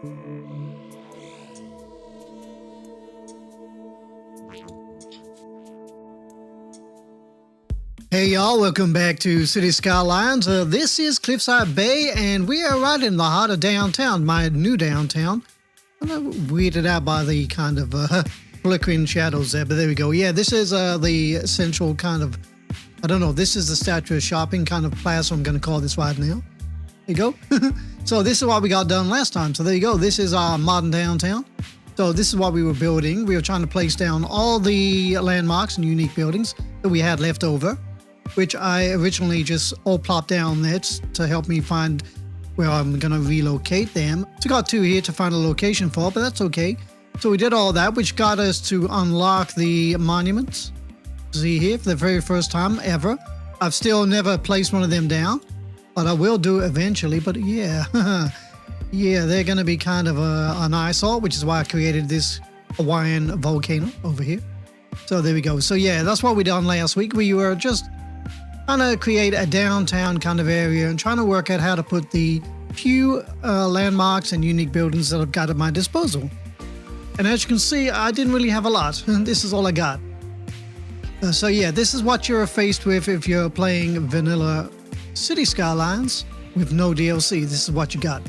Hey y'all, welcome back to City Skylines. This is Cliffside Bay, and we are right in the heart of downtown, my new downtown. I'm weirded out by the kind of flickering shadows there, but there we go. Yeah, this is the central kind of, I don't know, this is the Statue of Shopping kind of plaza I'm going to call this right now. There you go. So this is what we got done last time. So there you go. This is our modern downtown. So this is what we were building. We were trying to place down all the landmarks and unique buildings that we had left over, which I originally just all plopped down there to help me find where I'm going to relocate them. So got two here to find a location for, but that's okay. So we did all that, which got us to unlock the monuments. See here, for the very first time ever. I've still never placed one of them down, but I will do eventually. But yeah, yeah, they're going to be kind of an eyesore, which is why I created this Hawaiian volcano over here. So there we go. So yeah, that's what we done last week. We were just trying to create a downtown kind of area and trying to work out how to put the few landmarks and unique buildings that I've got at my disposal. And as you can see, I didn't really have a lot. This is all I got. So yeah, this is what you're faced with if you're playing vanilla City Skylines with no DLC. This is what you got.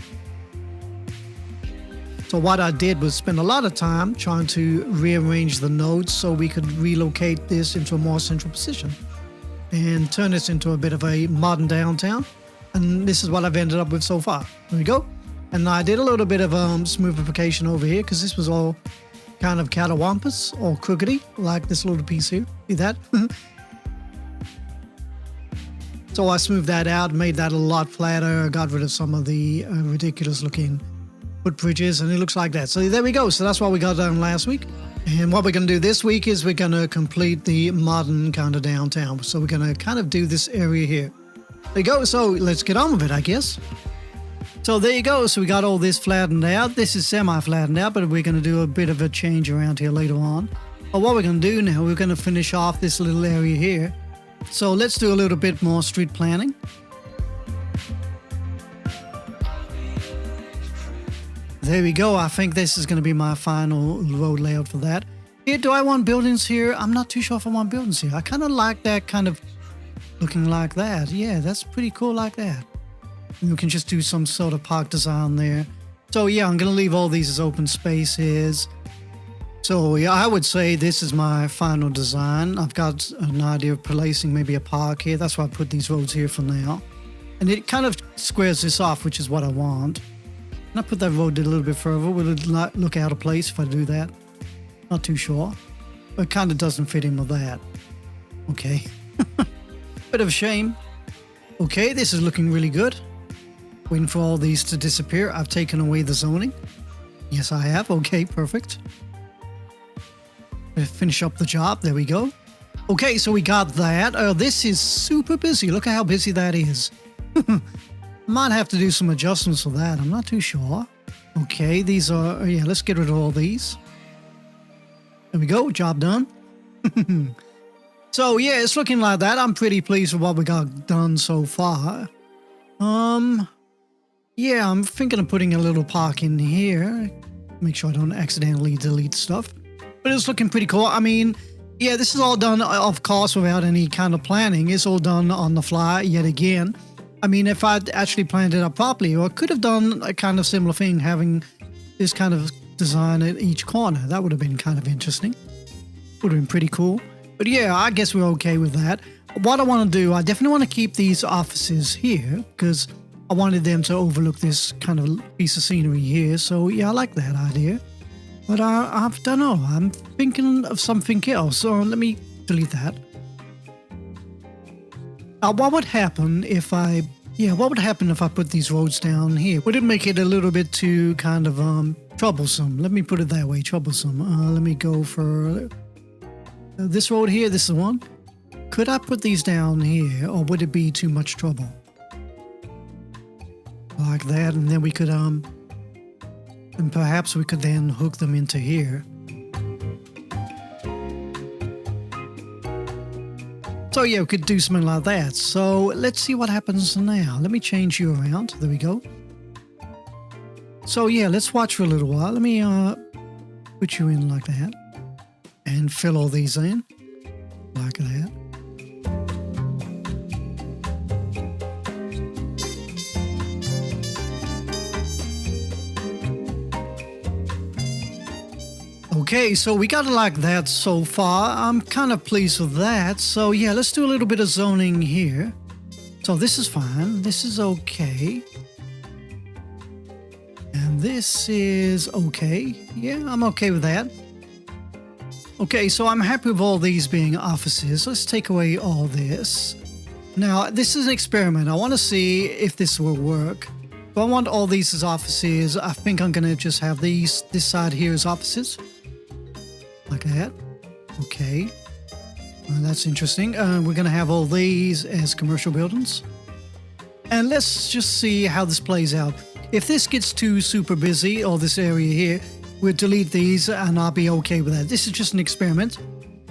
So what I did was spend a lot of time trying to rearrange the nodes so we could relocate this into a more central position and turn this into a bit of a modern downtown. And this is what I've ended up with so far. There we go. And I did a little bit of smoothification over here because this was all kind of catawampus or crookedy, like this little piece here. See that? So I smoothed that out, made that a lot flatter, got rid of some of the ridiculous looking footbridges, and it looks like that. So there we go. So that's what we got done last week. And what we're going to do this week is we're going to complete the modern kind of downtown. So we're going to kind of do this area here. There you go. So let's get on with it, I guess. So there you go. So we got all this flattened out. This is semi-flattened out, but we're going to do a bit of a change around here later on. But what we're going to do now, we're going to finish off this little area here. So let's do a little bit more street planning. There we go. I think this is going to be my final road layout for that. Here, do I want buildings here? I'm not too sure if I want buildings here. I kind of like that kind of looking like that. Yeah, that's pretty cool like that. We can just do some sort of park design there. So yeah, I'm going to leave all these as open spaces. So yeah, I would say this is my final design. I've got an idea of placing maybe a park here. That's why I put these roads here for now. And it kind of squares this off, which is what I want. And I put that road a little bit further. Will it look out of place if I do that? Not too sure. But it kind of doesn't fit in with that. Okay. Bit of a shame. Okay, this is looking really good. Waiting for all these to disappear. I've taken away the zoning. Yes, I have. Okay, perfect. Finish up the job. There we go. Okay, so we got that. This is super busy. Look at how busy that is. Might have to do some adjustments for that. I'm not too sure. Okay, these are... yeah, let's get rid of all these. There we go. Job done. So, yeah, it's looking like that. I'm pretty pleased with what we got done so far. Yeah, I'm thinking of putting a little park in here. Make sure I don't accidentally delete stuff. But it's looking pretty cool. I mean, yeah, this is all done, of course, without any kind of planning. It's all done on the fly yet again. I mean, if I'd actually planned it out properly, or I could have done a kind of similar thing, having this kind of design at each corner. That would have been kind of interesting. Would have been pretty cool. But yeah, I guess we're okay with that. What I want to do, I definitely want to keep these offices here because I wanted them to overlook this kind of piece of scenery here. So yeah, I like that idea. But I don't know. I'm thinking of something else. So let me delete that. What would happen if I put these roads down here? Would it make it a little bit too kind of troublesome? Let me put it that way, troublesome. Let me go for this road here. This is one. Could I put these down here, or would it be too much trouble? Like that, and then we could and perhaps we could then hook them into here. So yeah, we could do something like that. So let's see what happens now. Let me change you around. There we go. So yeah, let's watch for a little while. Let me put you in like that and fill all these in like that. Okay, so we got it like that so far. I'm kind of pleased with that. So yeah, let's do a little bit of zoning here. So this is fine. This is okay. And this is okay. Yeah, I'm okay with that. Okay, so I'm happy with all these being offices. Let's take away all this. Now, this is an experiment. I want to see if this will work. If I want all these as offices, I think I'm going to just have this side here as offices. Like that. Okay. Well, that's interesting. We're going to have all these as commercial buildings. And let's just see how this plays out. If this gets too super busy, or this area here, we'll delete these and I'll be okay with that. This is just an experiment.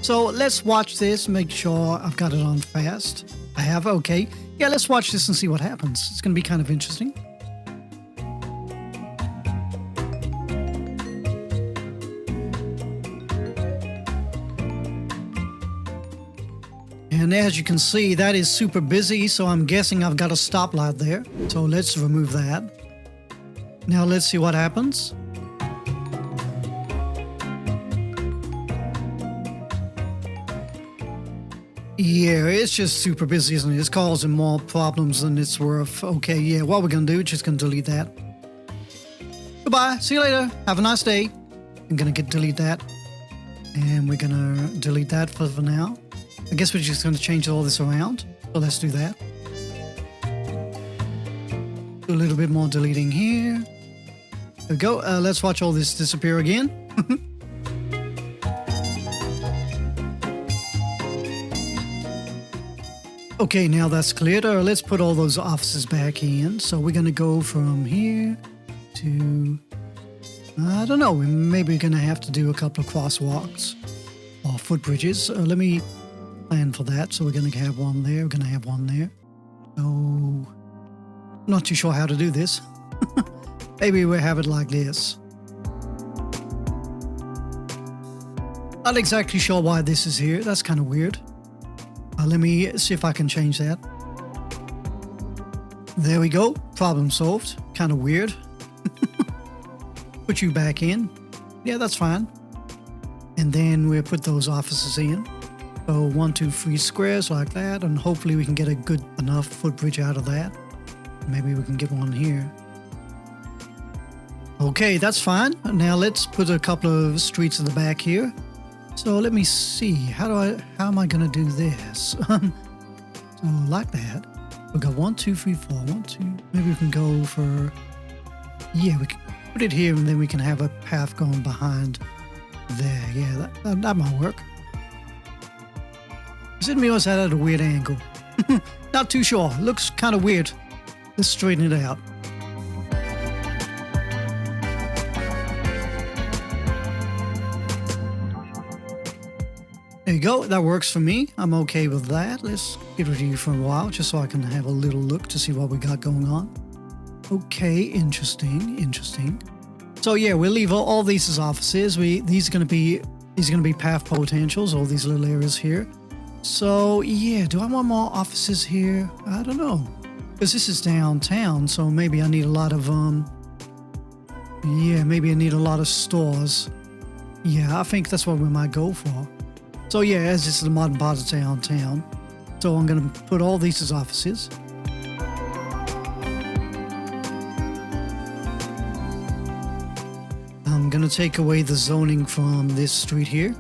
So let's watch this, make sure I've got it on fast. I have, okay. Yeah, let's watch this and see what happens. It's going to be kind of interesting. And as you can see, that is super busy, so I'm guessing I've got a stoplight there. So let's remove that. Now let's see what happens. Yeah, it's just super busy, isn't it? It's causing more problems than it's worth. Okay, yeah, what we're going to do, we're just going to delete that. Goodbye, see you later, have a nice day. I'm going to delete that. And we're going to delete that for now. I guess we're just going to change all this around. So let's do that. Do a little bit more deleting here. There we go. Let's watch all this disappear again. Okay, now that's cleared. Let's put all those offices back in. So we're going to go from here to, I don't know, maybe we're going to have to do a couple of crosswalks or footbridges. Let me plan for that. So we're going to have one there. We're going to have one there. So I'm not too sure how to do this. Maybe we'll have it like this. Not exactly sure why this is here. That's kind of weird. Let me see if I can change that. There we go. Problem solved. Kind of weird. Put you back in. Yeah, that's fine. And then we'll put those offices in. So 1, 2, 3 squares like that, and hopefully we can get a good enough footbridge out of that. Maybe we can get one here. Okay, that's fine. Now let's put a couple of streets in the back here. So let me see. How am I going to do this? So like that. We've got 1, 2, 3, 4. 1, 2. Maybe we can go for. Yeah, we can put it here, and then we can have a path going behind there. Yeah, that might work. Is it me or is that at a weird angle? Not too sure. Looks kind of weird. Let's straighten it out. There you go. That works for me. I'm okay with that. Let's get rid of you for a while just so I can have a little look to see what we got going on. Okay, interesting. So yeah, we'll leave all these as offices. These are going to be path potentials, all these little areas here. So yeah, do I want more offices here? I don't know, because this is downtown, so maybe I need a lot of maybe I need a lot of stores. Yeah, I think that's what we might go for. So yeah, as this is the modern part of downtown, so I'm going to put all these as offices. I'm going to take away the zoning from this street here.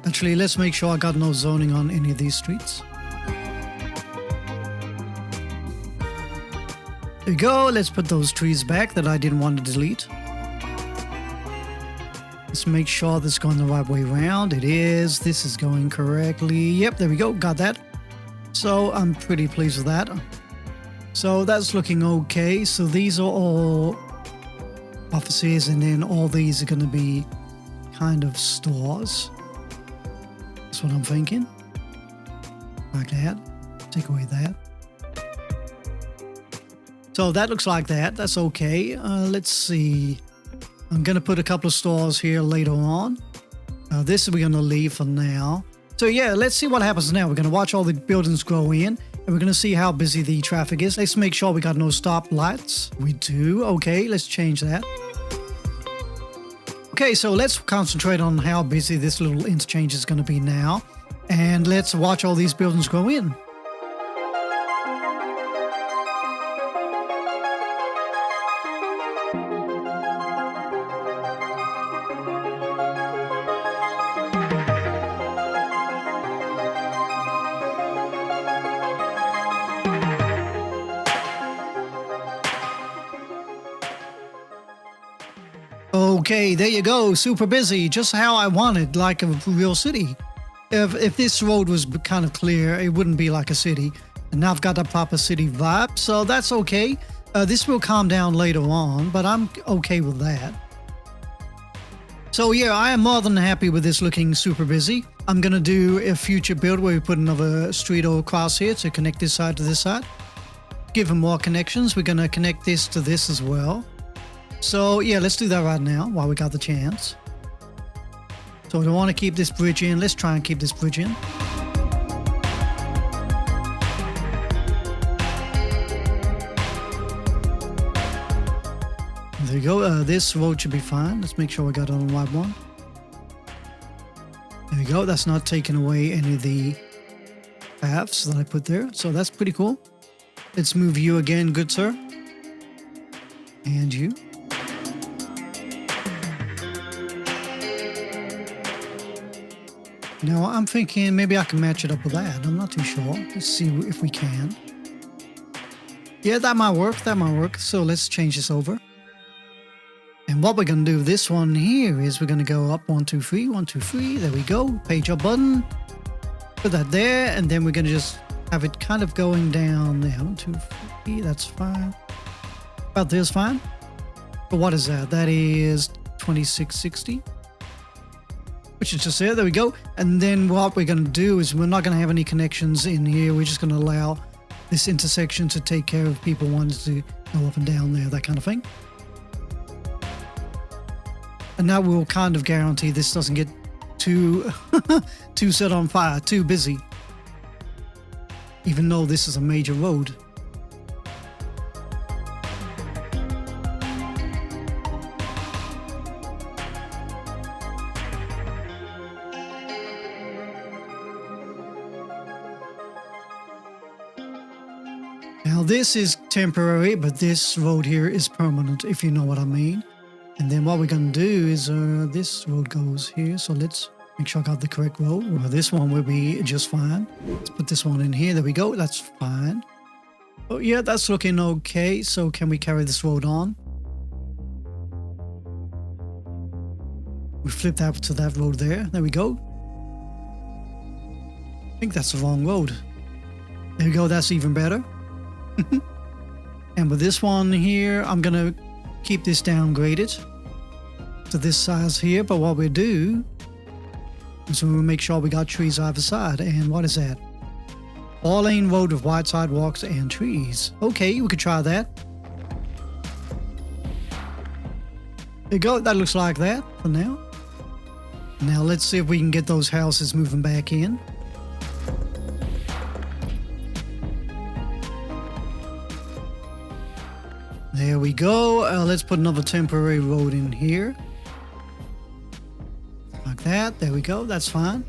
Actually, let's make sure I got no zoning on any of these streets. There you go. Let's put those trees back that I didn't want to delete. Let's make sure this is going the right way around. It is. This is going correctly. Yep, there we go. Got that. So I'm pretty pleased with that. So that's looking okay. So these are all offices, and then all these are going to be kind of stores. That's what I'm thinking. Like that. Take away that. So that looks like that. That's okay. Let's see. I'm going to put a couple of stores here later on. This we're going to leave for now. So yeah, let's see what happens now. We're going to watch all the buildings grow in, and we're going to see how busy the traffic is. Let's make sure we got no stop lights. We do. Okay, let's change that. Okay, so let's concentrate on how busy this little interchange is going to be now. And let's watch all these buildings grow in. Okay, there you go. Super busy. Just how I wanted, like a real city. If this road was kind of clear, it wouldn't be like a city. And now I've got a proper city vibe, so that's okay. This will calm down later on, but I'm okay with that. So yeah, I am more than happy with this looking super busy. I'm going to do a future build where we put another street across here to connect this side to this side. Give them more connections. We're going to connect this to this as well. So yeah, let's do that right now while we got the chance. So we don't want to keep this bridge in. Let's try and keep this bridge in. There you go. This road should be fine. Let's make sure we got it on the right one. There you go. That's not taking away any of the paths that I put there. So that's pretty cool. Let's move you again, good sir. And you. Now, I'm thinking maybe I can match it up with that. I'm not too sure. Let's see if we can. Yeah, that might work. That might work. So let's change this over. And what we're going to do with this one here is we're going to go up 1, 2, 3, 1, 2, 3. There we go. Page up button. Put that there. And then we're going to just have it kind of going down there. 1, 2, 3. That's fine. About this fine. But what is that? That is 2660. Which is just there. There we go. And then what we're going to do is we're not going to have any connections in here. We're just going to allow this intersection to take care of people wanting to go up and down there, that kind of thing. And now we'll kind of guarantee this doesn't get too set on fire, too busy. Even though this is a major road. Now this is temporary, but this road here is permanent, if you know what I mean. And then what we're going to do is this road goes here. So let's make sure I got the correct road. Well, this one will be just fine. Let's put this one in here. There we go. That's fine. Oh, yeah, that's looking okay. So can we carry this road on? We flip that to that road there. There we go. I think that's the wrong road. There we go. That's even better. And with this one here, I'm going to keep this downgraded to this size here. But what we'll do is we'll make sure we got trees either side. And what is that? 4-lane road with wide sidewalks and trees. Okay, we could try that. There you go. That looks like that for now. Now let's see if we can get those houses moving back in. There we go. Let's put another temporary road in here. Like that. There we go. That's fine.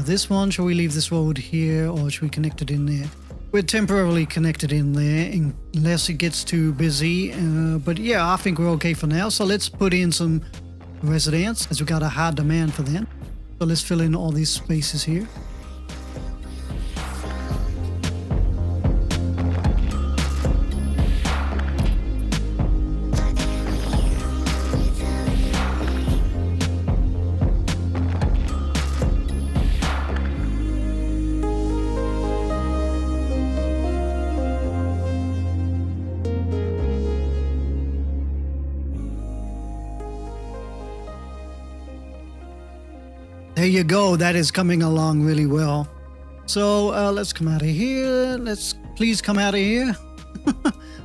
This one, shall we leave this road here or should we connect it in there? We're temporarily connected in there unless it gets too busy. But yeah, I think we're okay for now. So let's put in some residents as we got a high demand for them. So let's fill in all these spaces here. There you go. That is coming along really well. So let's come out of here. Let's please come out of here.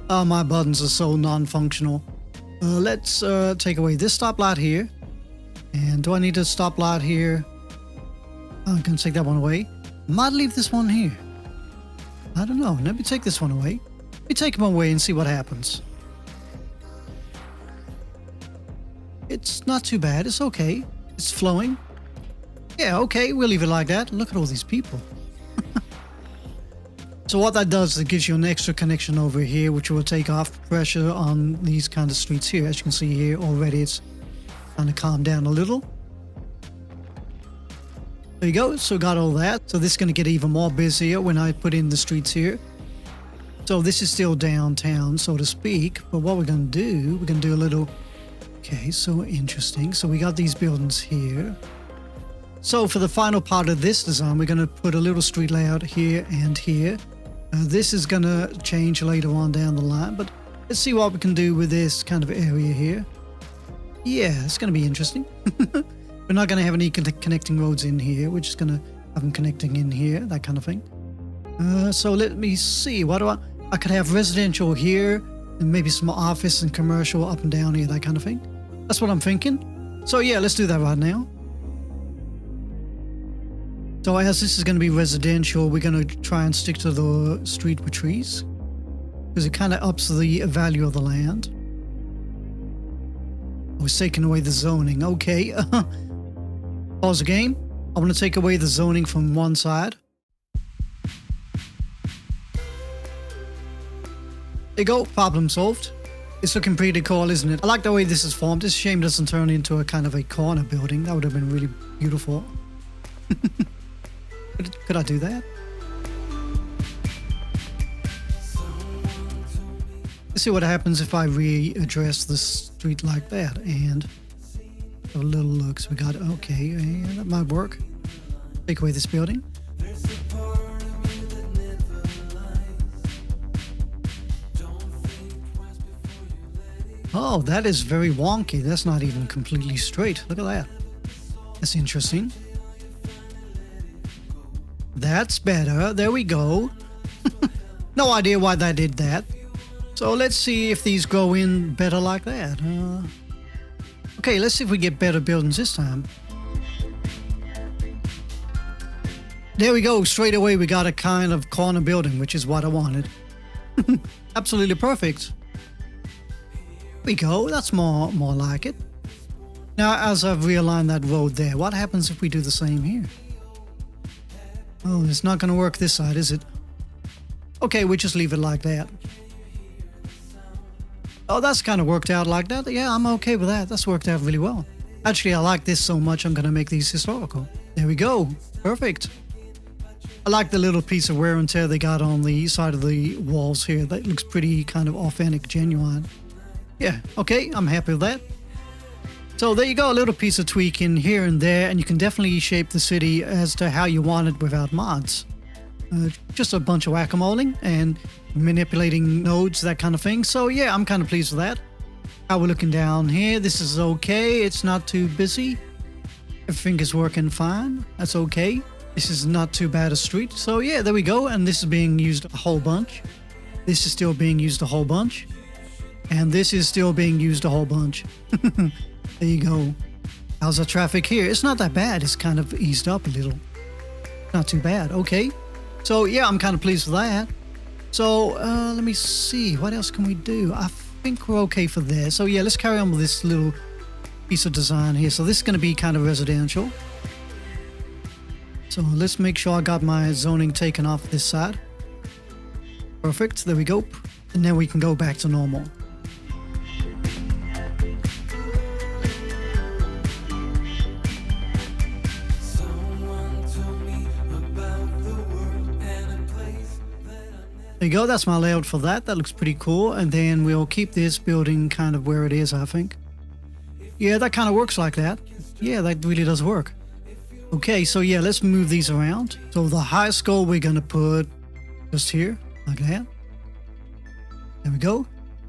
Oh, my buttons are so non-functional. Let's take away this stoplight here. And do I need a stoplight here? I'm going to take that one away. Might leave this one here. I don't know. Let me take this one away. Let me take them away and see what happens. It's not too bad. It's okay. It's flowing. Yeah, okay. We'll leave it like that. Look at all these people. So what that does is it gives you an extra connection over here, which will take off pressure on these kind of streets here. As you can see here, already it's kind of calmed down a little. There you go. So got all that. So this is going to get even more busier when I put in the streets here. So this is still downtown, so to speak. But what we're going to do, we're going to do a little... Okay, so interesting. So we got these buildings here. So for the final part of this design, we're going to put a little street layout here and here. This is going to change later on down the line, but let's see what we can do with this kind of area here. Yeah, it's going to be interesting. We're not going to have any connecting roads in here. We're just going to have them connecting in here, that kind of thing. So let me see. What do I could have residential here and maybe some office and commercial up and down here, that kind of thing. That's what I'm thinking. So yeah, let's do that right now. So as this is going to be residential, we're going to try and stick to the street with trees because it kind of ups the value of the land. I was taking away the zoning. Okay. Pause the game. I want to take away the zoning from one side. There you go. Problem solved. It's looking pretty cool, isn't it? I like the way this is formed. It's a shame it doesn't turn into a kind of a corner building. That would have been really beautiful. Could I do that? Let's see what happens if I readdress the street like that and have a little look. So we got, okay, yeah, that might work. Take away this building. Oh, that is very wonky. That's not even completely straight. Look at that. That's interesting. That's better. There we go. No idea why they did that. So let's see if these go in better like that. Okay, let's see if we get better buildings this time. There we go. Straight away we got a kind of corner building, which is what I wanted. Absolutely perfect. There we go. That's more like it. Now, as I've realigned that road there, what happens if we do the same here? Oh, it's not going to work this side, is it? Okay, we just leave it like that. Oh, that's kind of worked out like that. Yeah, I'm okay with that. That's worked out really well. Actually, I like this so much, I'm going to make these historical. There we go. Perfect. I like the little piece of wear and tear they got on the side of the walls here. That looks pretty kind of authentic, genuine. Yeah, okay, I'm happy with that. So there you go, a little piece of tweaking here and there, and you can definitely shape the city as to how you want it without mods. Just a bunch of whack-a-moling and manipulating nodes, that kind of thing. So yeah, I'm kind of pleased with that. How we're looking down here, this is okay. It's not too busy. Everything is working fine. That's okay. This is not too bad a street. So yeah, there we go. And this is being used a whole bunch. This is still being used a whole bunch. And this is still being used a whole bunch. There you go. How's the traffic here? It's not that bad. It's kind of eased up a little. Not too bad. Okay. So yeah, I'm kind of pleased with that. So let me see. What else can we do? I think we're okay for this. So yeah, let's carry on with this little piece of design here. So this is going to be kind of residential. So let's make sure I got my zoning taken off this side. Perfect. There we go. And then we can go back to normal. There you go, that's my layout for that. That looks pretty cool. And then we'll keep this building kind of where it is, I think. Yeah, that kind of works like that. Yeah, that really does work. Okay, so yeah, let's move these around. So the high skull we're going to put just here, like that. There we go.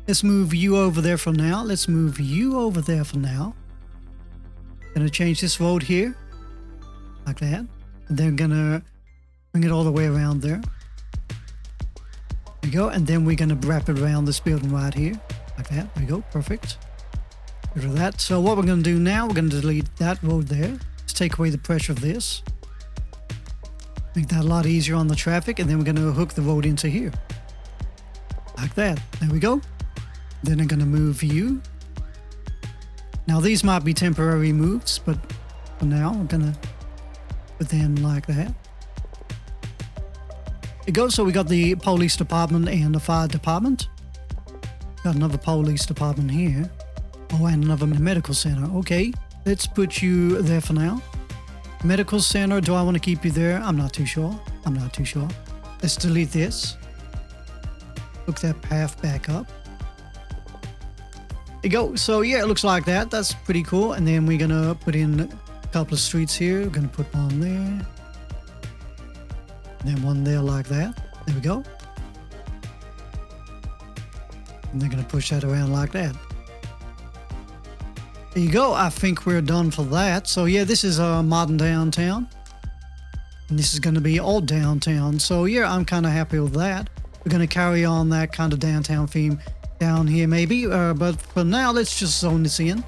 Let's move you over there for now. Let's move you over there for now. Gonna change this road here, like that. And then gonna bring it all the way around there. we go. And then we're going to wrap it around this building right here. Like that. There we go. Perfect. Get rid of that. So what we're going to do now, we're going to delete that road there. Let's take away the pressure of this. Make that a lot easier on the traffic. And then we're going to hook the road into here. Like that. There we go. Then I'm going to move you. Now these might be temporary moves, but for now I'm going to put them like that. It goes. So we got the police department and the fire department. Got another police department here. Oh, and another medical center. Okay, let's put you there for now. Medical center, do I want to keep you there? I'm not too sure. I'm not too sure. Let's delete this. Hook that path back up. There you go. So yeah, it looks like that. That's pretty cool. And then we're going to put in a couple of streets here. We're going to put one there. And then one there like that. There we go. And they're going to push that around like that. There you go. I think we're done for that. So yeah, this is a modern downtown. And this is going to be old downtown. So yeah, I'm kind of happy with that. We're going to carry on that kind of downtown theme down here maybe. But for now, let's just zone this in.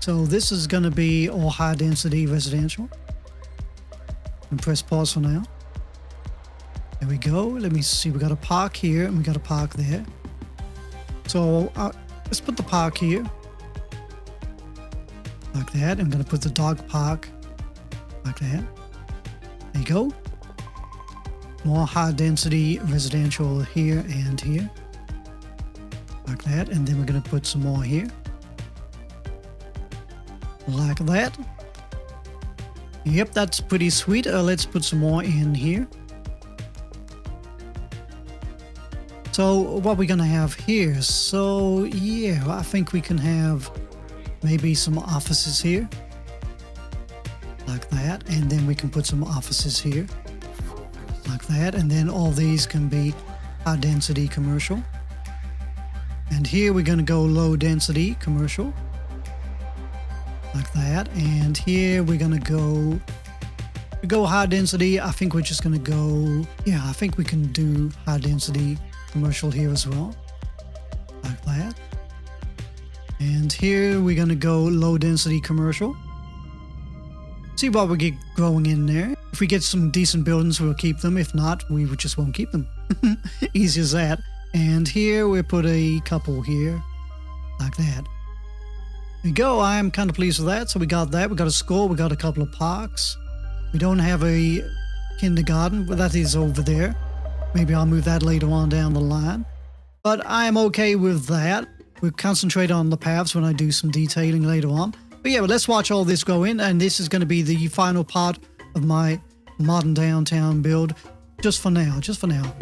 So this is going to be all high density residential. And press pause for now. There we go. Let me see. We got a park here and we got a park there. So let's put the park here. Like that. I'm going to put the dog park like that. There you go. More high density residential here and here. Like that. And then we're going to put some more here. Like that. Yep, that's pretty sweet. Let's put some more in here. So what we're going to have here. So yeah, I think we can have maybe some offices here. Like that. And then we can put some offices here. Like that. And then all these can be high density commercial. And here we're going to go low density commercial. Like that. And here we're going to go high density. I think we're just going to go, yeah, I think we can do high density commercial here as well. Like that. And here we're going to go low density commercial. See what we get growing in there. If we get some decent buildings, we'll keep them. If not, we just won't keep them. Easy as that. And here we put a couple here. Like that. There you go. I'm kind of pleased with that. So we got that. We got a school. We got a couple of parks. We don't have a kindergarten, but that is over there. Maybe I'll move that later on down the line. But I am okay with that. We'll concentrate on the paths when I do some detailing later on. But yeah, let's watch all this go in. And this is going to be the final part of my modern downtown build. Just for now. Just for now.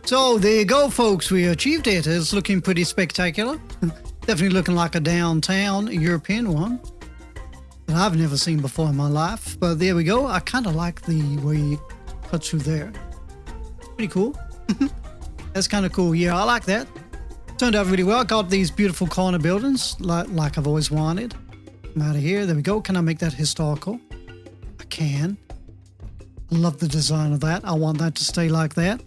So there you go, folks. We achieved it. It's looking pretty spectacular. Definitely looking like a downtown European one that I've never seen before in my life. But there we go. I kind of like the way it cuts through there. Pretty cool. That's kind of cool. Yeah, I like that. Turned out really well. I got these beautiful corner buildings like I've always wanted. I'm out of here. There we go. Can I make that historical? I can. I love the design of that. I want that to stay like that.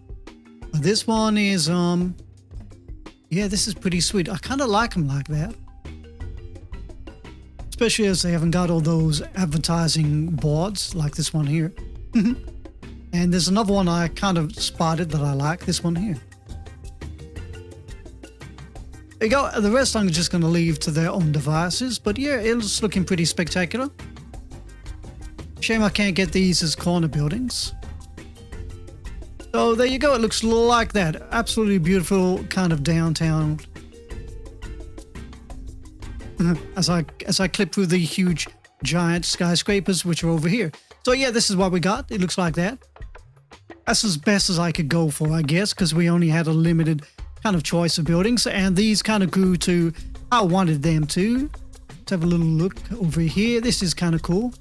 This one is, yeah, this is pretty sweet. I kind of like them like that. Especially as they haven't got all those advertising boards like this one here. And there's another one I kind of spotted that I like, this one here. There you go. The rest I'm just going to leave to their own devices. But yeah, it's looking pretty spectacular. Shame I can't get these as corner buildings. So there you go. It looks like that. Absolutely beautiful kind of downtown. as I clip through the huge giant skyscrapers which are over here. So yeah, this is what we got. It looks like that. That's as best as I could go for, I guess, because we only had a limited kind of choice of buildings, and these kind of grew to how I wanted them to. Let's have a little look over here. This is kind of cool.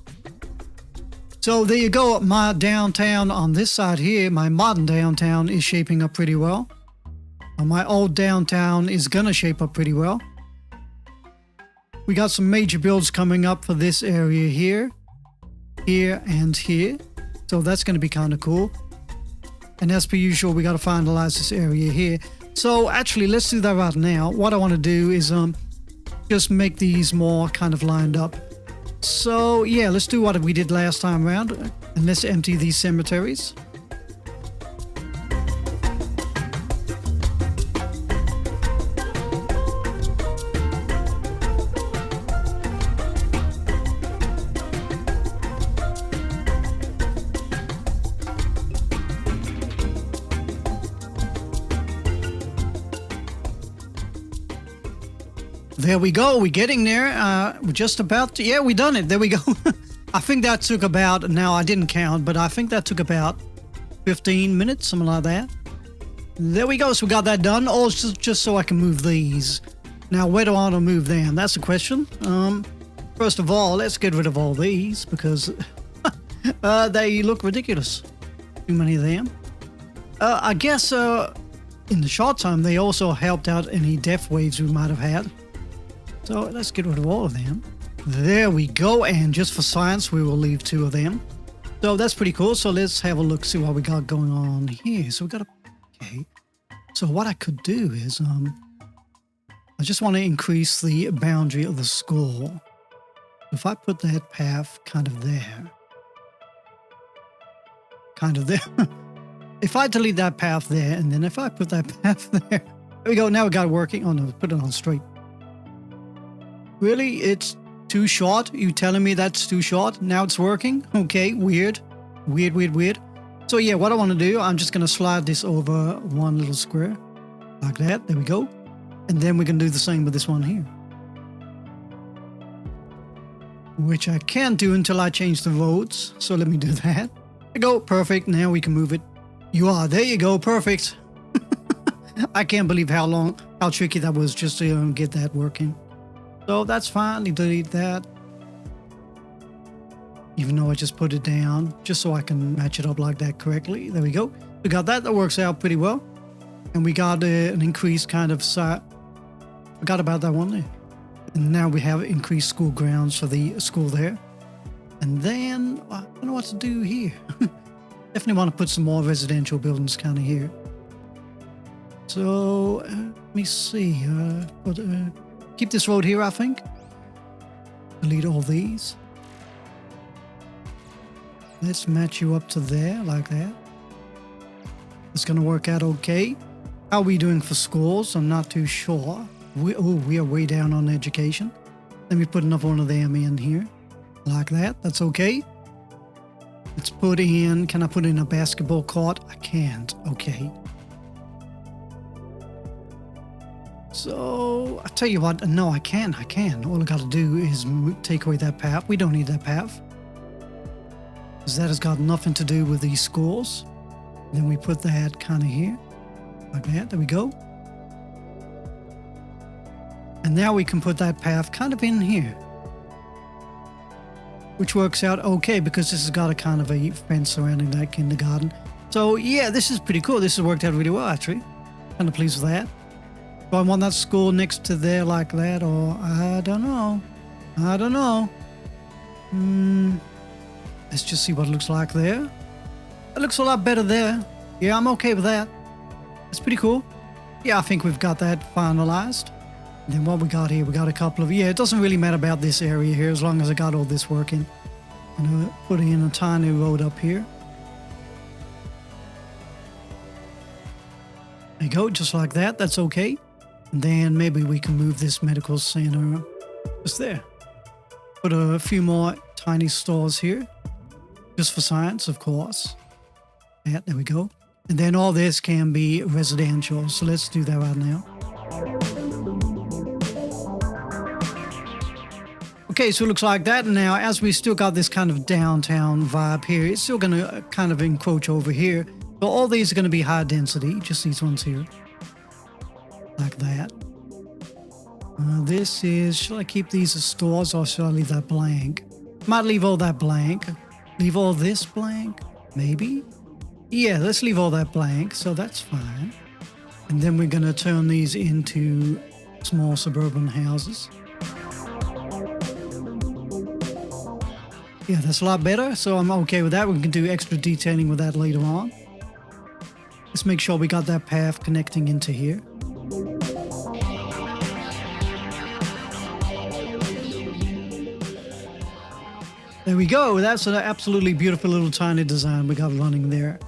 So there you go. My downtown on this side here, my modern downtown, is shaping up pretty well. My old downtown is gonna shape up pretty well. We got some major builds coming up for this area here, here, and here. So that's going to be kind of cool. And as per usual, we got to finalize this area here. So actually, let's do that right now. What I want to do is just make these more kind of lined up. So yeah, let's do what we did last time around, and let's empty these cemeteries. There we go. We're getting there. We're just about to, yeah, we done it. There we go. I think that took about, now I didn't count, but I think that took about 15 minutes, something like that. There we go. So we got that done. Oh, just so I can move these. Now, where do I want to move them? That's the question. First of all, let's get rid of all these because they look ridiculous. Too many of them. I guess in the short time, they also helped out any death waves we might have had. So let's get rid of all of them. There we go. And just for science, we will leave 2 of them. So that's pretty cool. So let's have a look, see what we got going on here. So we got a, okay. So what I could do is, I just want to increase the boundary of the school. If I put that path kind of there. If I delete that path there, and then if I put that path there. There we go. Now we got it working. Oh no, put it on straight. Really? It's too short? You telling me that's too short? Now it's working? Okay, weird. Weird. So yeah, what I want to do, I'm just going to slide this over one little square. Like that. There we go. And then we can do the same with this one here. Which I can't do until I change the roads. So let me do that. There we go. Perfect. Now we can move it. There you go. Perfect. I can't believe how tricky that was just to get that working. So that's fine. You delete that. Even though I just put it down, just so I can match it up like that correctly. There we go. We got that. That works out pretty well. And we got an increased kind of side. Forgot about that one there. And now we have increased school grounds for the school there. And then, I don't know what to do here. Definitely want to put some more residential buildings kind of here. So, let me see. Keep this road here, I think. Delete all these. Let's match you up to there, like that. It's going to work out okay. How are we doing for schools? I'm not too sure. We are way down on education. Let me put another one of them in here. Like that. That's okay. Let's put in... Can I put in a basketball court? I can't. Okay. So, I tell you what, no, I can. All I got to do is take away that path. We don't need that path. Because that has got nothing to do with these schools. Then we put that kind of here. Like that. There we go. And now we can put that path kind of in here. Which works out okay because this has got a kind of a fence surrounding that kindergarten. So, yeah, this is pretty cool. This has worked out really well, actually. Kind of pleased with that. Do I want that school next to there like that, or I don't know. Let's just see what it looks like there. It looks a lot better there. Yeah, I'm okay with that. It's pretty cool. Yeah, I think we've got that finalized. And then what we got here, we got a couple of... Yeah, it doesn't really matter about this area here as long as I got all this working. I'm going to put in a tiny road up here. There you go, just like that. That's okay. And then maybe we can move this medical center just there. Put a few more tiny stores here. Just for science, of course. Yeah, there we go. And then all this can be residential. So let's do that right now. Okay, so it looks like that. Now, as we still got this kind of downtown vibe here, it's still going to kind of encroach over here. So all these are going to be high density, just these ones here. Like that. This is, should I keep these as stores or should I leave that blank? Might leave all that blank. Leave all this blank, maybe? Yeah, let's leave all that blank, so that's fine. And then we're going to turn these into small suburban houses. Yeah, that's a lot better. So I'm okay with that. We can do extra detailing with that later on. Let's make sure we got that path connecting into here. There we go. That's an absolutely beautiful little tiny design we got running there.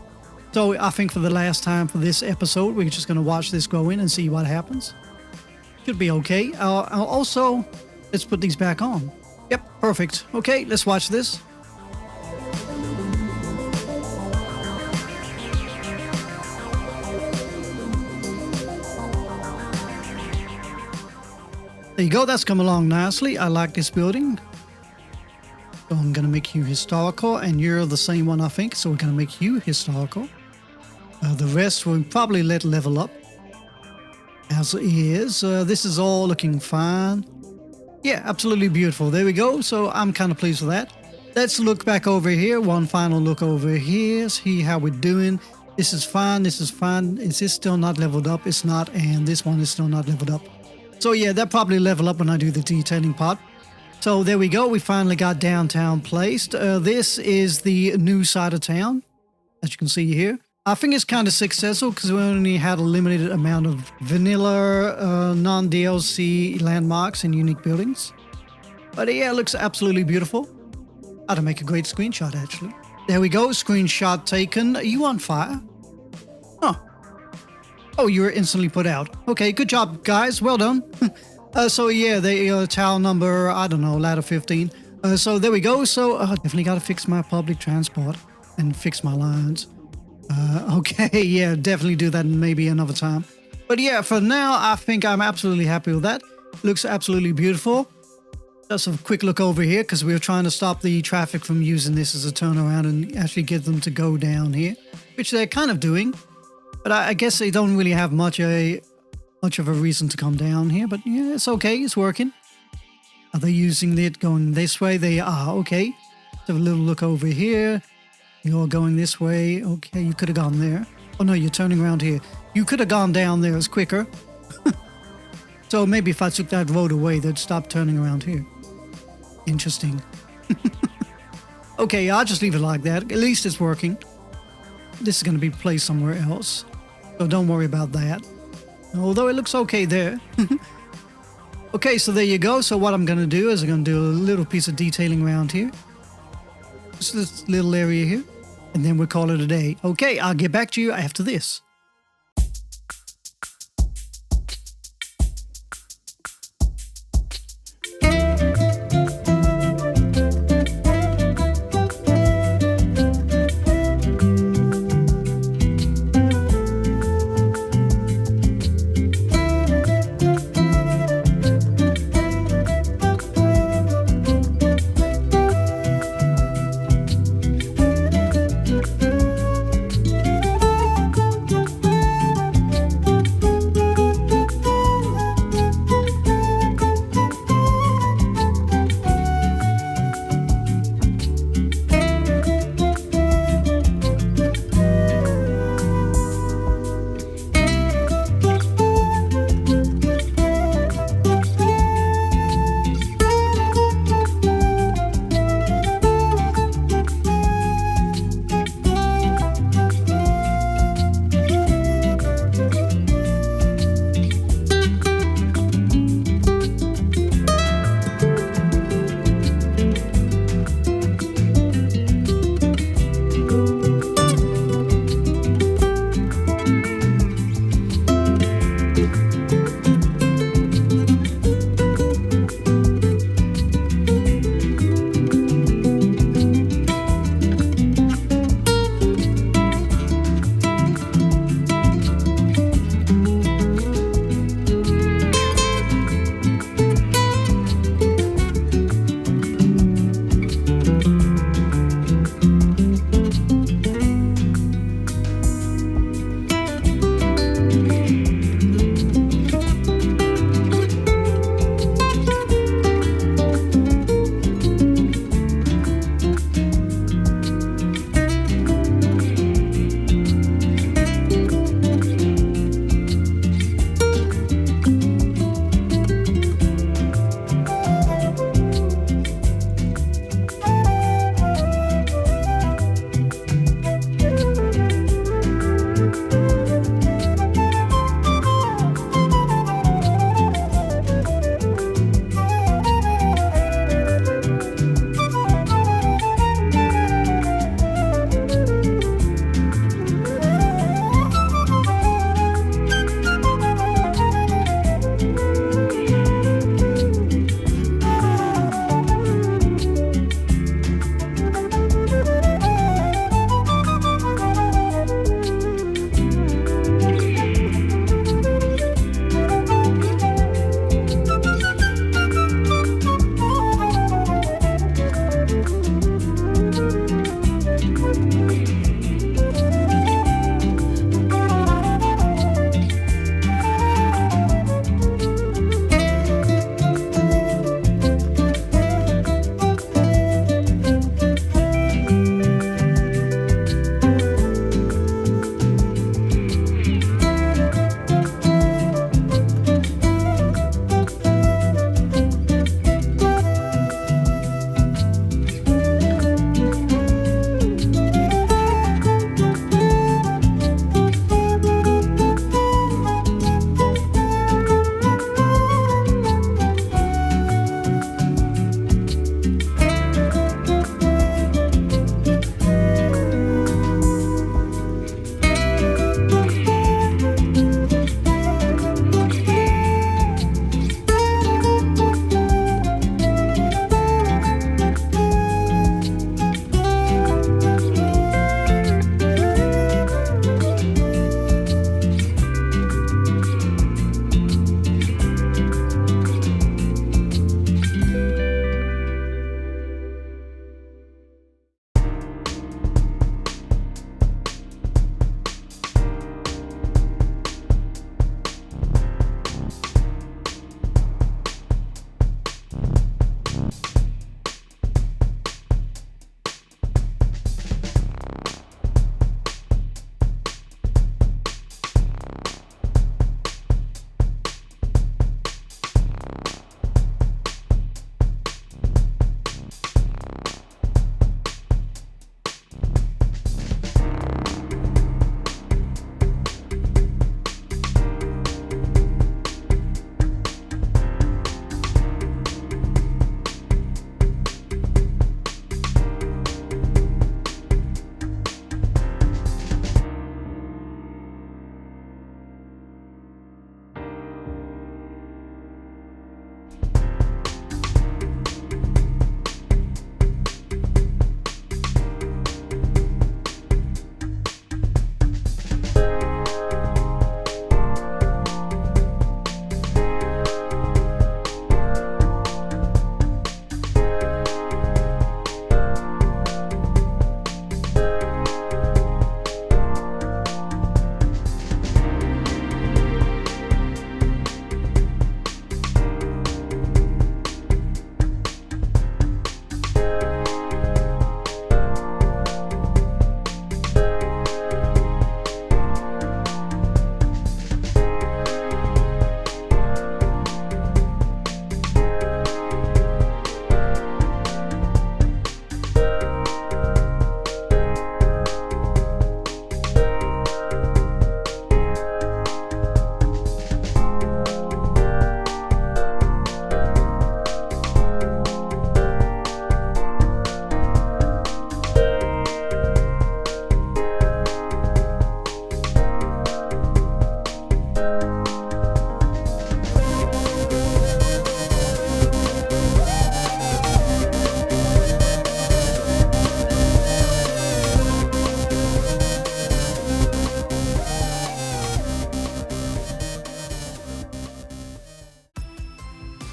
So I think for the last time for this episode, we're just going to watch this go in and see what happens. Should be okay. Also, let's put these back on. Yep, perfect. Okay, let's watch this. There you go. That's come along nicely. I like this building. So I'm going to make you historical, and you're the same one, I think. So we're going to make you historical. The rest we'll probably let level up as is. This is all looking fine. Yeah, absolutely beautiful. There we go. So I'm kind of pleased with that. Let's look back over here. One final look over here. See how we're doing. This is fine. This is fine. Is this still not leveled up? It's not. And this one is still not leveled up. So yeah, that probably level up when I do the detailing part. So there we go. We finally got downtown placed. This is the new side of town, as you can see here. I think it's kind of successful because we only had a limited amount of vanilla, non-DLC landmarks and unique buildings. But yeah, it looks absolutely beautiful. That'd make a great screenshot, actually. There we go. Screenshot taken. Are you on fire? Huh. Oh, you were instantly put out. Okay, good job, guys. Well done. So yeah, the tower number, I don't know, ladder 15. So there we go. So definitely got to fix my public transport and fix my lines. Okay, yeah, definitely do that maybe another time. But yeah, for now, I think I'm absolutely happy with that. Looks absolutely beautiful. Just a quick look over here because we were trying to stop the traffic from using this as a turnaround and actually get them to go down here, which they're kind of doing. But I guess they don't really have much of a reason to come down here. But yeah, it's okay. It's working. Are they using it going this way? They are. Okay. Let's have a little look over here. You're going this way. Okay, you could have gone there. Oh no, you're turning around here. You could have gone down there. It's quicker. So maybe if I took that road away, they'd stop turning around here. Interesting. Okay, I'll just leave it like that. At least it's working. This is going to be placed somewhere else. So don't worry about that. Although it looks okay there. Okay, so there you go. So what I'm going to do is I'm going to do a little piece of detailing around here. Just this little area here. And then we'll call it a day. Okay, I'll get back to you after this.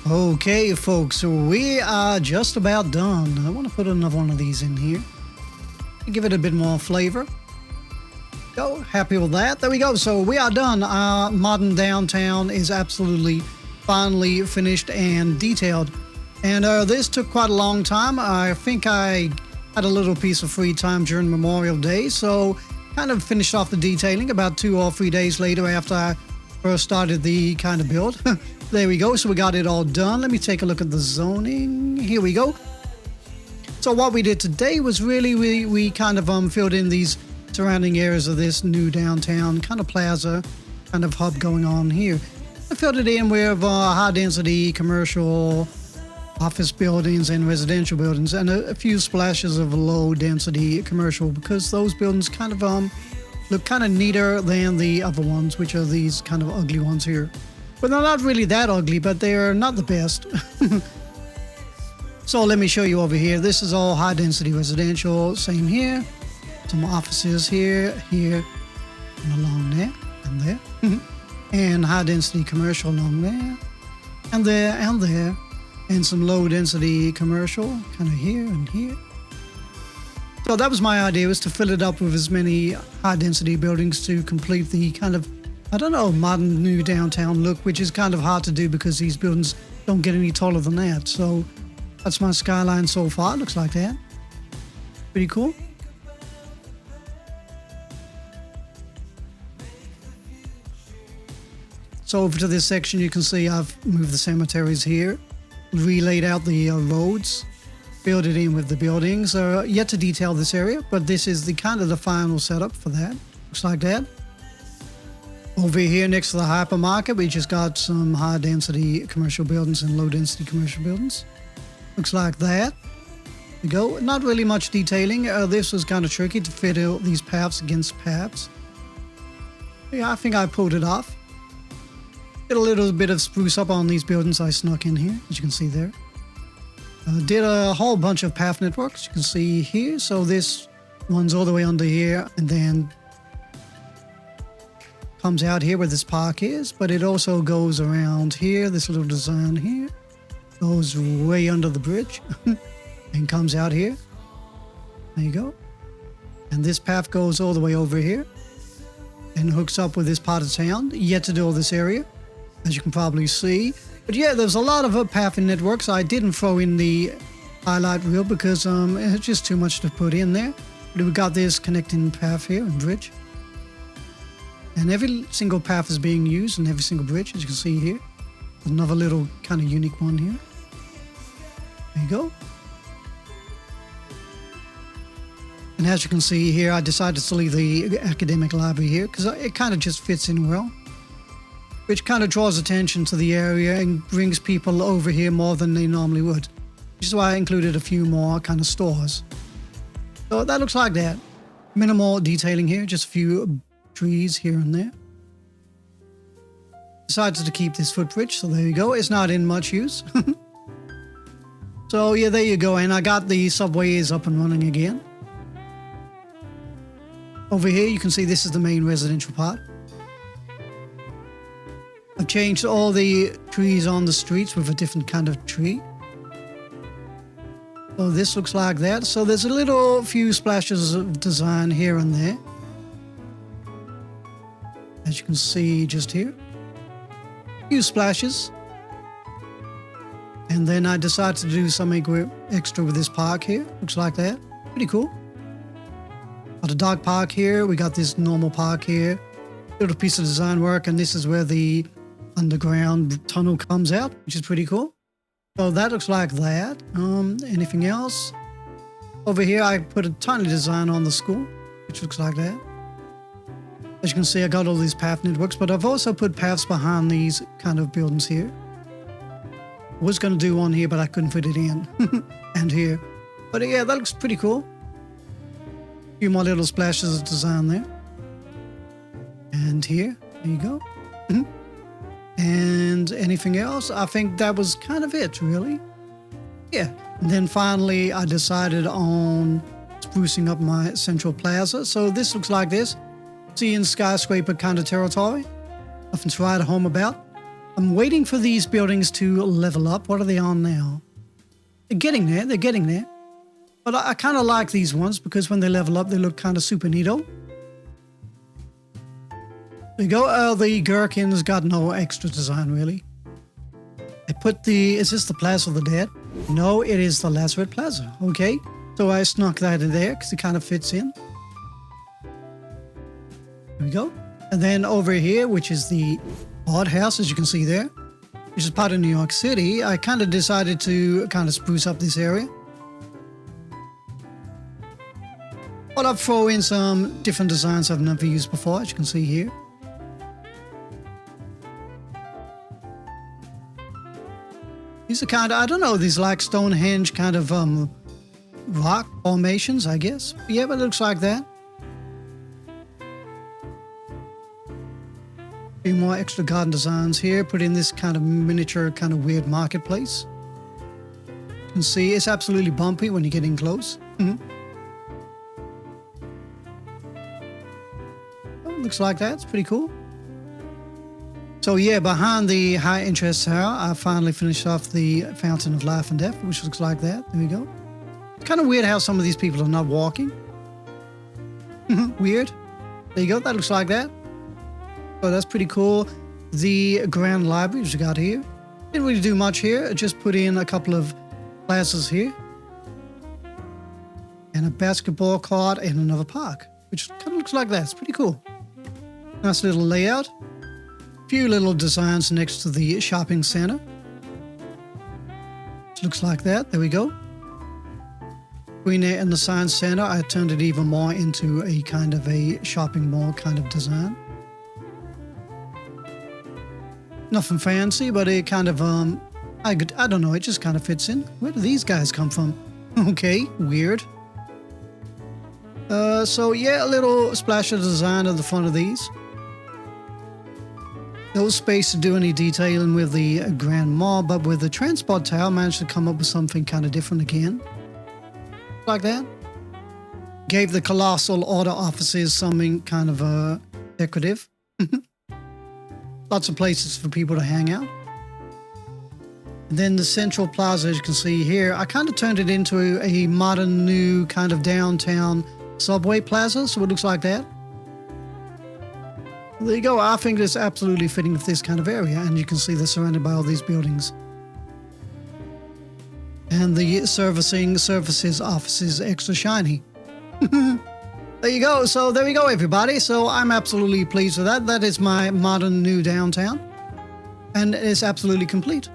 Okay, folks, we are just about done. I want to put another one of these in here. Give it a bit more flavor. Go, happy with that. There we go. So we are done. Our modern downtown is absolutely finally finished and detailed. And this took quite a long time. I think I had a little piece of free time during Memorial Day, so kind of finished off the detailing about 2 or 3 days later after I first started the kind of build. There we go. So we got it all done. Let me take a look at the zoning. Here we go. So what we did today was really we kind of filled in these surrounding areas of this new downtown kind of plaza, kind of hub going on here. I filled it in with high density commercial office buildings and residential buildings, and a few splashes of low density commercial, because those buildings kind of look kind of neater than the other ones, which are these kind of ugly ones here. But they're not really that ugly, but they're not the best. So let me show you over here. This is all high density residential. Same here. Some offices here, here, and along there, and there. And high density commercial along there, and there, and there. And some low density commercial kind of here and here. So that was my idea, was to fill it up with as many high density buildings to complete the kind of, I don't know, modern new downtown look, which is kind of hard to do because these buildings don't get any taller than that. So that's my skyline so far. It looks like that. Pretty cool. So over to this section, you can see I've moved the cemeteries here, relaid out the roads, filled it in with the buildings. Yet to detail this area, but this is the kind of the final setup for that. Looks like that. Over here next to the hypermarket, we just got some high density commercial buildings and low density commercial buildings. Looks like that. There we go. Not really much detailing. This was kind of tricky to fit out these paths against paths. Yeah, I think I pulled it off. Did a little bit of spruce up on these buildings I snuck in here, as you can see there. Did a whole bunch of path networks, you can see here. So this runs all the way under here and then comes out here where this park is, but it also goes around here, this little design here, goes way under the bridge and comes out here. There you go. And this path goes all the way over here and hooks up with this part of town. Yet to do all this area, as you can probably see. But yeah, there's a lot of pathing networks. I didn't throw in the highlight reel because it's just too much to put in there. But we got this connecting path here and bridge. And every single path is being used in every single bridge, as you can see here. There's another little kind of unique one here. There you go. And as you can see here, I decided to leave the academic library here because it kind of just fits in well, which kind of draws attention to the area and brings people over here more than they normally would, which is why I included a few more kind of stores. So that looks like that. Minimal detailing here, just a few trees here and there. Decided to keep this footbridge, so there you go. It's not in much use. So yeah, there you go. And I got the subways up and running again. Over here, you can see this is the main residential part. I've changed all the trees on the streets with a different kind of tree. So this looks like that. So there's a little few splashes of design here and there, as you can see just here. A few splashes. And then I decided to do something extra with this park here. Looks like that. Pretty cool. Got a dog park here. We got this normal park here. Little piece of design work. And this is where the underground tunnel comes out, which is pretty cool. So that looks like that. Anything else? Over here, I put a tiny design on the school, which looks like that. As you can see, I got all these path networks, but I've also put paths behind these kind of buildings here. I was going to do one here, but I couldn't fit it in. And here. But yeah, that looks pretty cool. A few more little splashes of design there. And here. There you go. And anything else? I think that was kind of it, really. Yeah. And then finally, I decided on sprucing up my central plaza. So this looks like this. See, in skyscraper kind of territory. Nothing to write home about. I'm waiting for these buildings to level up. What are they on now? They're getting there. They're getting there. But I kind of like these ones because when they level up, they look kind of super neato. There you go. The gherkins got no extra design, really. I put the... Is this the Plaza of the Dead? No, it is the Lazarus Plaza. Okay. So I snuck that in there because it kind of fits in. There we go. And then over here, which is the odd house, as you can see there, which is part of New York City, I kind of decided to kind of spruce up this area. But I'll throw in some different designs I've never used before, as you can see here. These are kind of, I don't know, these like Stonehenge kind of rock formations, I guess. Yeah, but it looks like that. A few more extra garden designs here. Put in this kind of miniature, kind of weird marketplace. You can see it's absolutely bumpy when you get in close. Looks like that. It's pretty cool. So yeah, behind the high interest tower, I finally finished off the Fountain of Life and Death, which looks like that. There we go. It's kind of weird how some of these people are not walking. Weird. There you go. That looks like that. So that's pretty cool. The Grand Library, which we got here. Didn't really do much here. I just put in a couple of classes here. And a basketball court and another park, which kind of looks like that. It's pretty cool. Nice little layout. Few little designs next to the shopping center. It looks like that. There we go. Between there and the science center, I turned it even more into a kind of a shopping mall kind of design. Nothing fancy, but it kind of I don't know. It just kind of fits in. Where do these guys come from? Okay, weird. So yeah, a little splash of design at the front of these. No space to do any detailing with the Grand Mall, but with the transport tower, I managed to come up with something kind of different again. Like that. Gave the colossal order offices something kind of decorative. Lots of places for people to hang out. And then the Central Plaza, as you can see here, I kind of turned it into a modern, new kind of downtown subway plaza, so it looks like that. There you go. I think it's absolutely fitting with this kind of area, and you can see they're surrounded by all these buildings. And the services offices extra shiny. There you go. So there we go, everybody. So I'm absolutely pleased with that. That is my modern new downtown, and it's absolutely complete.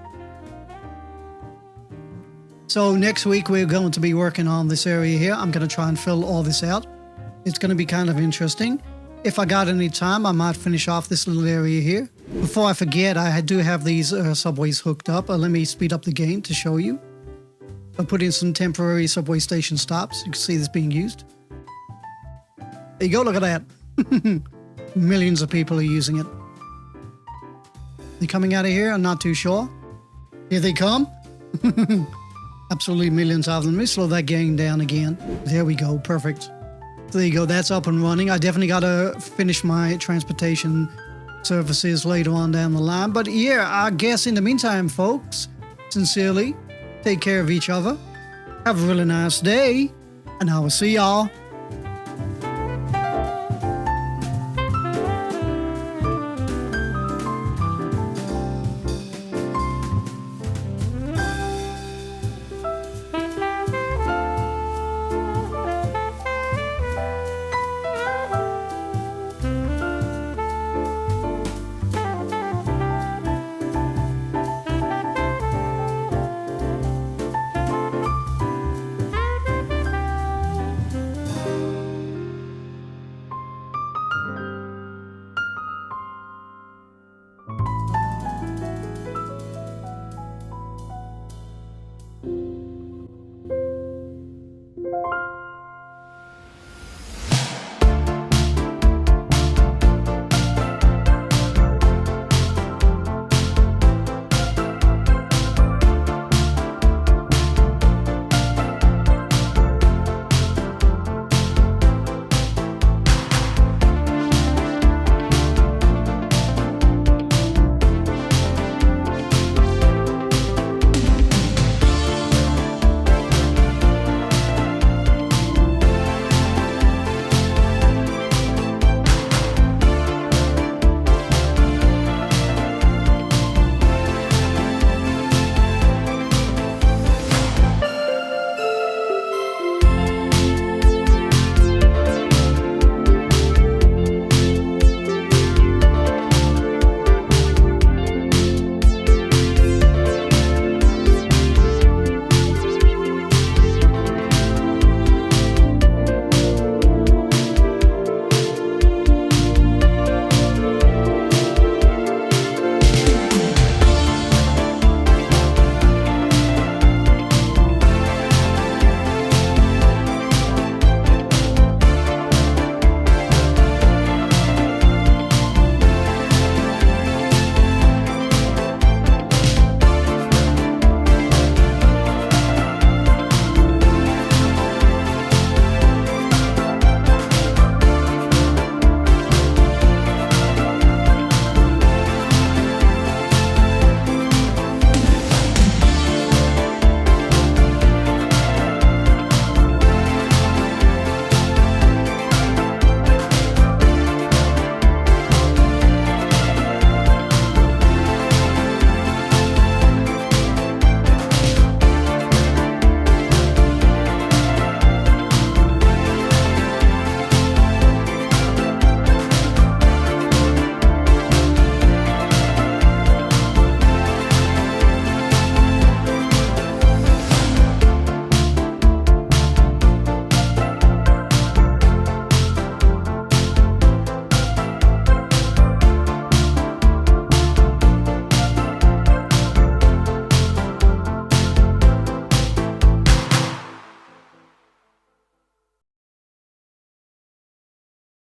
So next week we're going to be working on this area here. I'm going to try and fill all this out. It's going to be kind of interesting. If I got any time, I might finish off this little area here. Before I forget, I do have these subways hooked up. Let me speed up the game to show you. I'll put in some temporary subway station stops. You can see this being used. There you go, look at that. Millions of people are using it. They coming out of here? I'm not too sure. Here they come. Absolutely millions of them. Let me slow that gang down again. There we go, perfect. There you go, that's up and running. I definitely got to finish my transportation services later on down the line. But yeah, I guess in the meantime, folks, sincerely, take care of each other. Have a really nice day, and I will see y'all